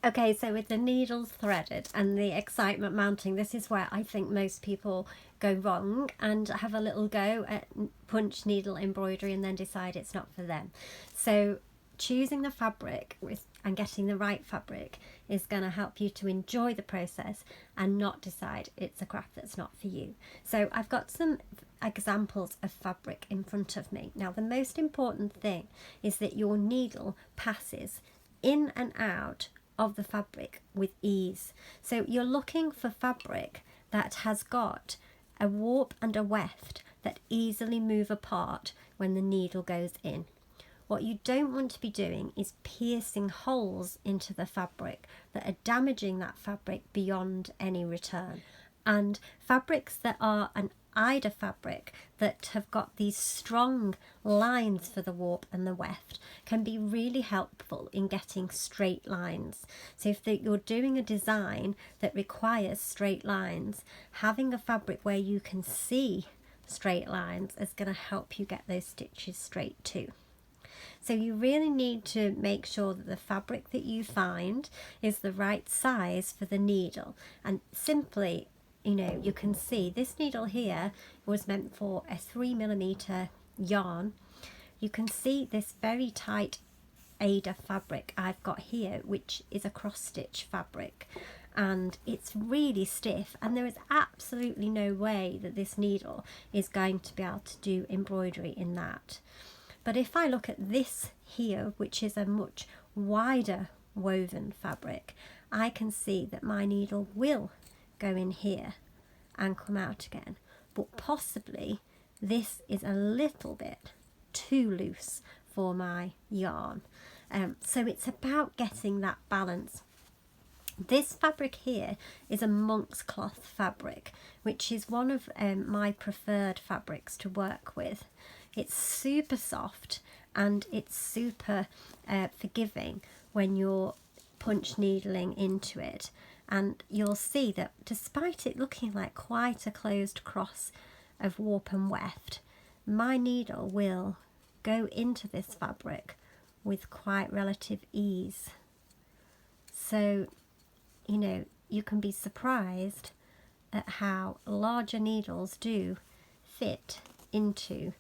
Okay, so with the needles threaded and the excitement mounting, this is where I think most people go wrong and have a little go at punch needle embroidery and then decide it's not for them. So choosing the fabric and getting the right fabric is going to help you to enjoy the process and not decide it's a craft that's not for you. So I've got some examples of fabric in front of me. Now the most important thing is that your needle passes in and out of the fabric with ease. So you're looking for fabric that has got a warp and a weft that easily move apart when the needle goes in. What you don't want to be doing is piercing holes into the fabric that are damaging that fabric beyond any return. And fabrics that are an Ida fabric that have got these strong lines for the warp and the weft can be really helpful in getting straight lines. So if you're doing a design that requires straight lines, having a fabric where you can see straight lines is going to help you get those stitches straight too. So you really need to make sure that the fabric that you find is the right size for the needle, and simply, you can see this needle here was meant for a 3mm yarn. You can see this very tight Ada fabric I've got here, which is a cross stitch fabric, and it's really stiff, and there is absolutely no way that this needle is going to be able to do embroidery in that. But if I look at this here, which is a much wider woven fabric, I can see that my needle will go in here and come out again, but possibly this is a little bit too loose for my yarn. So it's about getting that balance. This fabric here is a monk's cloth fabric, which is one of my preferred fabrics to work with. It's super soft and it's super forgiving when you're punch needling into it. And you'll see that despite it looking like quite a closed cross of warp and weft, my needle will go into this fabric with quite relative ease. So, you can be surprised at how larger needles do fit into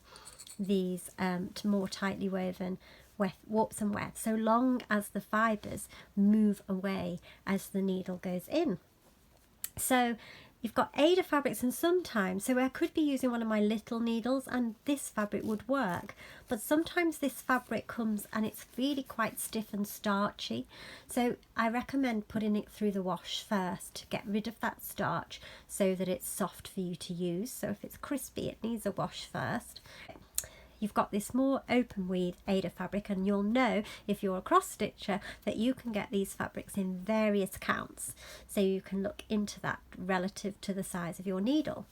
these more tightly woven warps and wefts, so long as the fibres move away as the needle goes in. So you've got Ada fabrics, and sometimes, so I could be using one of my little needles and this fabric would work, but sometimes this fabric comes and it's really quite stiff and starchy, so I recommend putting it through the wash first to get rid of that starch so that it's soft for you to use. So if it's crispy, it needs a wash first. You've got this more open weave Ada fabric, and you'll know if you're a cross stitcher that you can get these fabrics in various counts, so you can look into that relative to the size of your needle.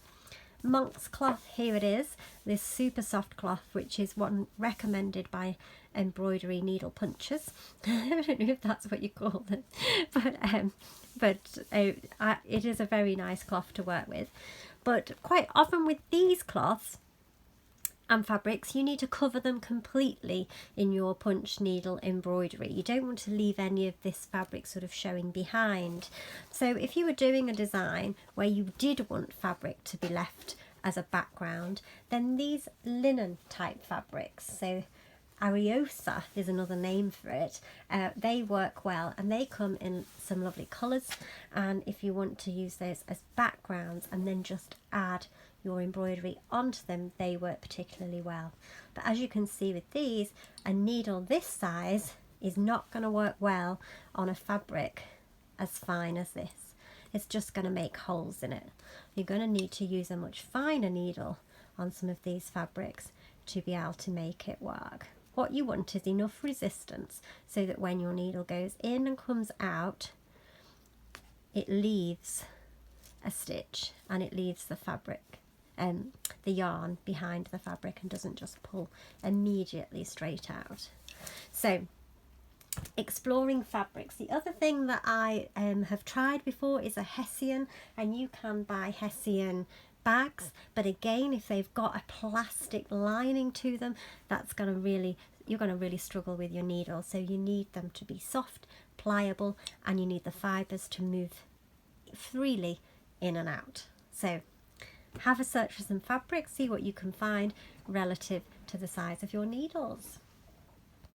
Monk's cloth, here it is, this super soft cloth, which is one recommended by embroidery needle punchers. I don't know if that's what you call them, but it is a very nice cloth to work with. But quite often with these cloths and fabrics, you need to cover them completely in your punch needle embroidery. You don't want to leave any of this fabric sort of showing behind. So if you were doing a design where you did want fabric to be left as a background, then these linen type fabrics, so Ariosa is another name for it, they work well, and they come in some lovely colours, and if you want to use those as backgrounds and then just add your embroidery onto them, they work particularly well. But as you can see with these, a needle this size is not going to work well on a fabric as fine as this. It's just going to make holes in it. You're going to need to use a much finer needle on some of these fabrics to be able to make it work. What you want is enough resistance so that when your needle goes in and comes out, it leaves a stitch and it leaves the fabric, the yarn behind the fabric, and doesn't just pull immediately straight out. So exploring fabrics. The other thing that I have tried before is a Hessian, and you can buy Hessian bags, but again, if they've got a plastic lining to them, that's going to really, you're going to really struggle with your needle. So you need them to be soft pliable, and you need the fibres to move freely in and out. So have a search for some fabrics, see what you can find relative to the size of your needles.